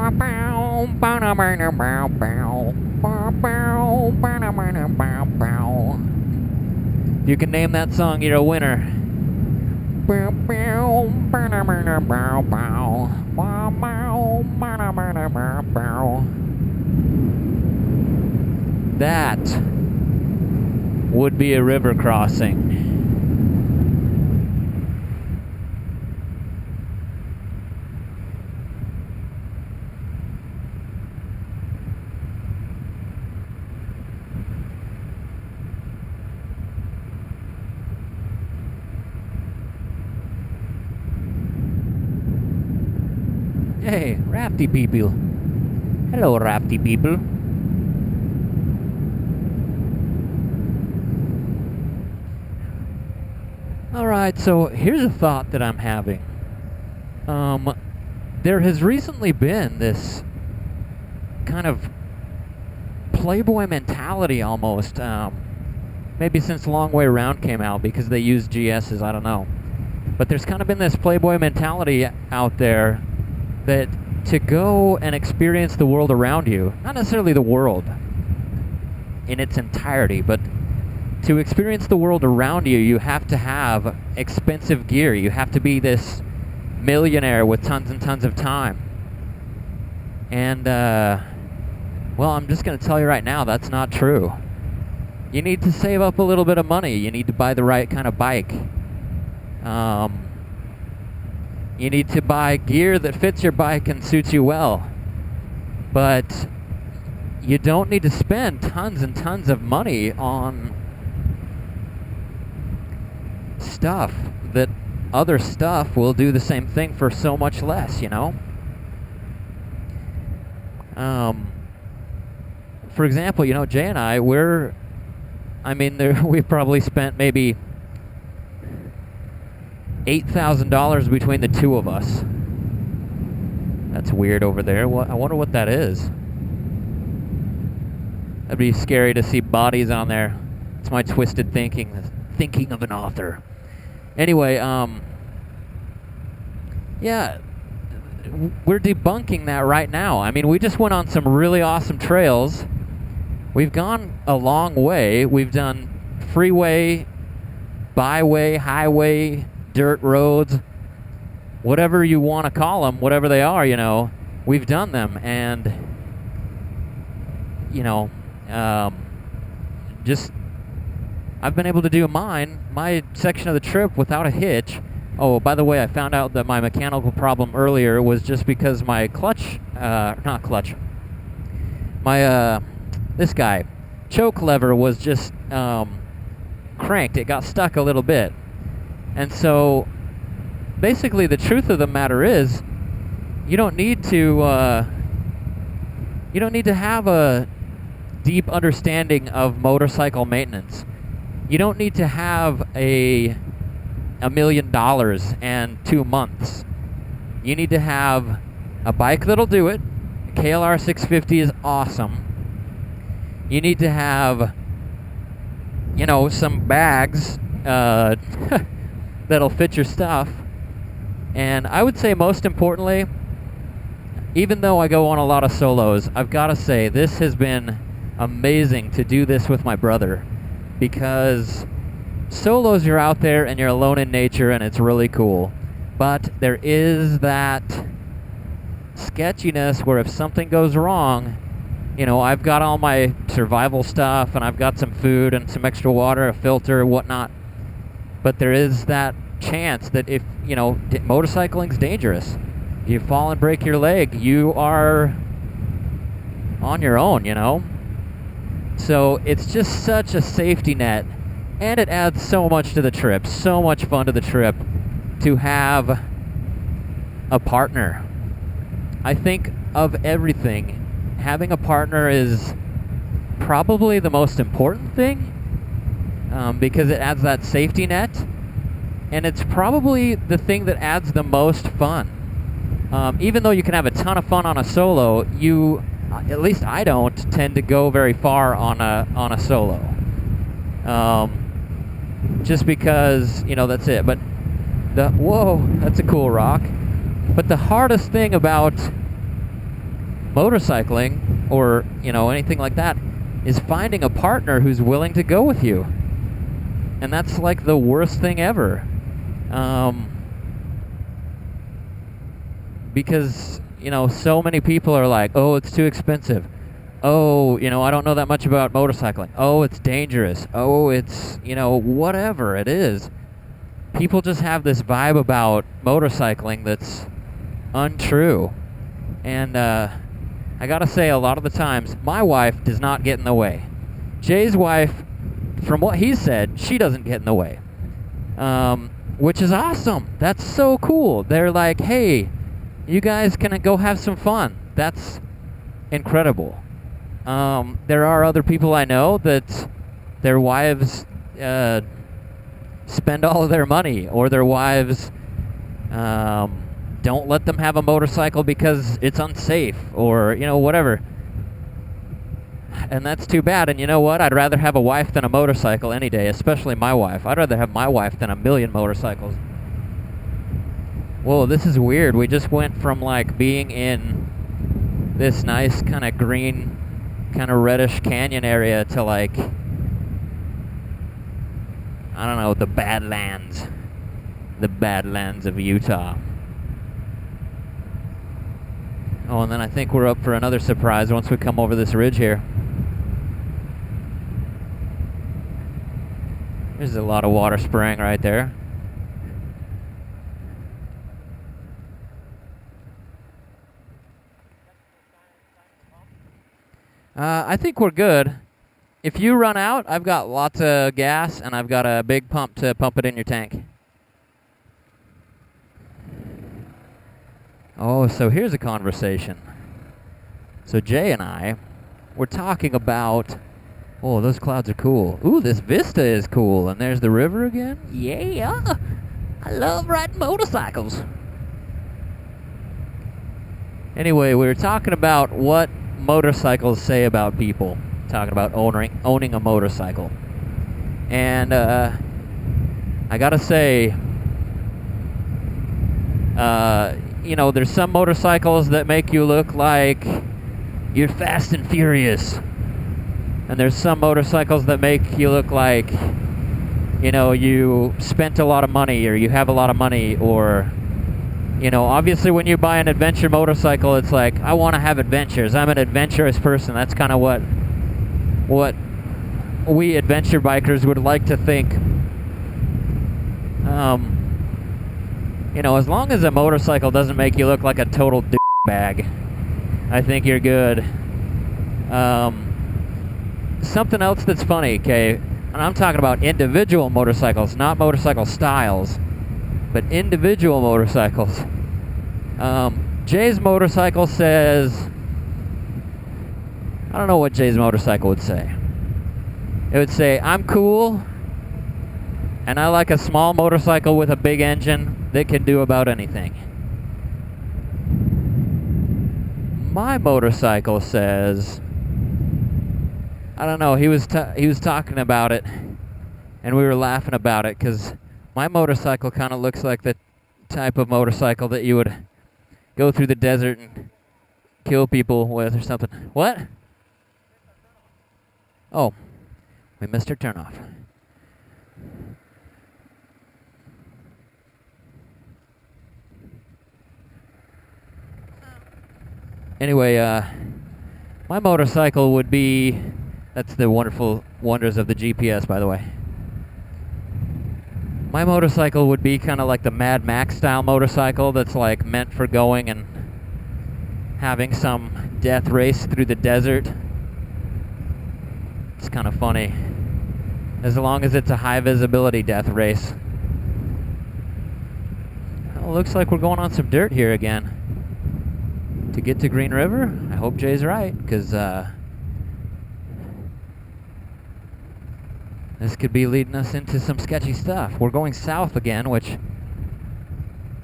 If you can name that song, you're a winner. That would be a river crossing. Hey, rafty people. Hello, rafty people. Alright, so here's a thought that I'm having. There has recently been this kind of Playboy mentality almost, maybe since Long Way Around came out because they use GSs, I don't know. But there's kind of been this Playboy mentality out there that to go and experience the world around you, not necessarily the world in its entirety, but to experience the world around you, you have to have expensive gear. You have to be this millionaire with tons and tons of time. And, well, I'm just going to tell you right now, that's not true. You need to save up a little bit of money. You need to buy the right kind of bike. You need to buy gear that fits your bike and suits you well. But you don't need to spend tons and tons of money on stuff that other stuff will do the same thing for so much less, you know? For example, you know, Jay and I, we've probably spent maybe $8,000 between the two of us. That's weird over there. I wonder what that is. That'd be scary to see bodies on there. It's my twisted thinking of an author. Anyway, yeah, we're debunking that right now. I mean, we just went on some really awesome trails. We've gone a long way. We've done freeway, byway, highway, dirt roads, whatever you want to call them, whatever they are, you know, we've done them. And, you know, I've been able to do my section of the trip without a hitch. Oh, by the way, I found out that my mechanical problem earlier was just because my this guy, choke lever was just cranked. It got stuck a little bit. And so, basically, the truth of the matter is, you don't need to have a deep understanding of motorcycle maintenance. You don't need to have $1 million and 2 months. You need to have a bike that'll do it. KLR650 is awesome. You need to have, you know, some bags that'll fit your stuff. And I would say most importantly, even though I go on a lot of solos, I've got to say this has been amazing to do this with my brother, because solos, you're out there and you're alone in nature and it's really cool. But there is that sketchiness where if something goes wrong, you know, I've got all my survival stuff and I've got some food and some extra water, a filter, whatnot. But there is that chance that if, you know, motorcycling's dangerous. If you fall and break your leg, you are on your own, you know? So it's just such a safety net, and it adds so much to the trip, so much fun to the trip to have a partner. I think of everything, having a partner is probably the most important thing, because it adds that safety net, and it's probably the thing that adds the most fun. Even though you can have a ton of fun on a solo, at least I don't tend to go very far on a solo. Just because, you know, that's it. But whoa, that's a cool rock. But the hardest thing about motorcycling or, you know, anything like that is finding a partner who's willing to go with you. And that's like the worst thing ever. Because, you know, so many people are like, oh, it's too expensive. Oh, you know, I don't know that much about motorcycling. Oh, it's dangerous. Oh, it's, you know, whatever it is. People just have this vibe about motorcycling that's untrue. And I gotta say, a lot of the times, my wife does not get in the way. Jay's wife, from what he said, she doesn't get in the way. Which is awesome. That's so cool. They're like, hey, you guys can go have some fun. That's incredible. There are other people I know that their wives spend all of their money, or their wives don't let them have a motorcycle because it's unsafe, or, you know, whatever. And that's too bad. And you know what? I'd rather have a wife than a motorcycle any day, especially my wife. I'd rather have my wife than a million motorcycles. Whoa, this is weird. We just went from, like, being in this nice kind of green, kind of reddish canyon area to, like, I don't know, the Badlands. The Badlands of Utah. Oh, and then I think we're up for another surprise once we come over this ridge here. There's a lot of water spraying right there. I think we're good. If you run out, I've got lots of gas, and I've got a big pump to pump it in your tank. Oh, so here's a conversation. So Jay and I were talking about, oh, those clouds are cool. Ooh, this vista is cool. And there's the river again. Yeah, I love riding motorcycles. Anyway, we were talking about what motorcycles say about people. Talking about owning a motorcycle. And I gotta say, you know, there's some motorcycles that make you look like you're fast and furious. And there's some motorcycles that make you look like, you know, you spent a lot of money, or you have a lot of money, or, you know, obviously when you buy an adventure motorcycle, it's like, I want to have adventures. I'm an adventurous person. That's kind of what we adventure bikers would like to think. You know, as long as a motorcycle doesn't make you look like a total bag, I think you're good. Something else that's funny, okay, and I'm talking about individual motorcycles, not motorcycle styles, but individual motorcycles. Jay's motorcycle says, I don't know what Jay's motorcycle would say. It would say, I'm cool, and I like a small motorcycle with a big engine that can do about anything. My motorcycle says, I don't know, he was talking about it, and we were laughing about it, because my motorcycle kind of looks like the type of motorcycle that you would go through the desert and kill people with or something. What? Oh, we missed our turnoff. Anyway, my motorcycle would be, that's the wonderful wonders of the GPS, by the way. My motorcycle would be kind of like the Mad Max style motorcycle that's like meant for going and having some death race through the desert. It's kind of funny. As long as it's a high visibility death race. Well, looks like we're going on some dirt here again. To get to Green River, I hope Jay's right, because this could be leading us into some sketchy stuff. We're going south again, which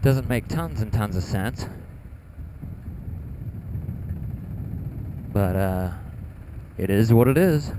doesn't make tons and tons of sense. But it is what it is.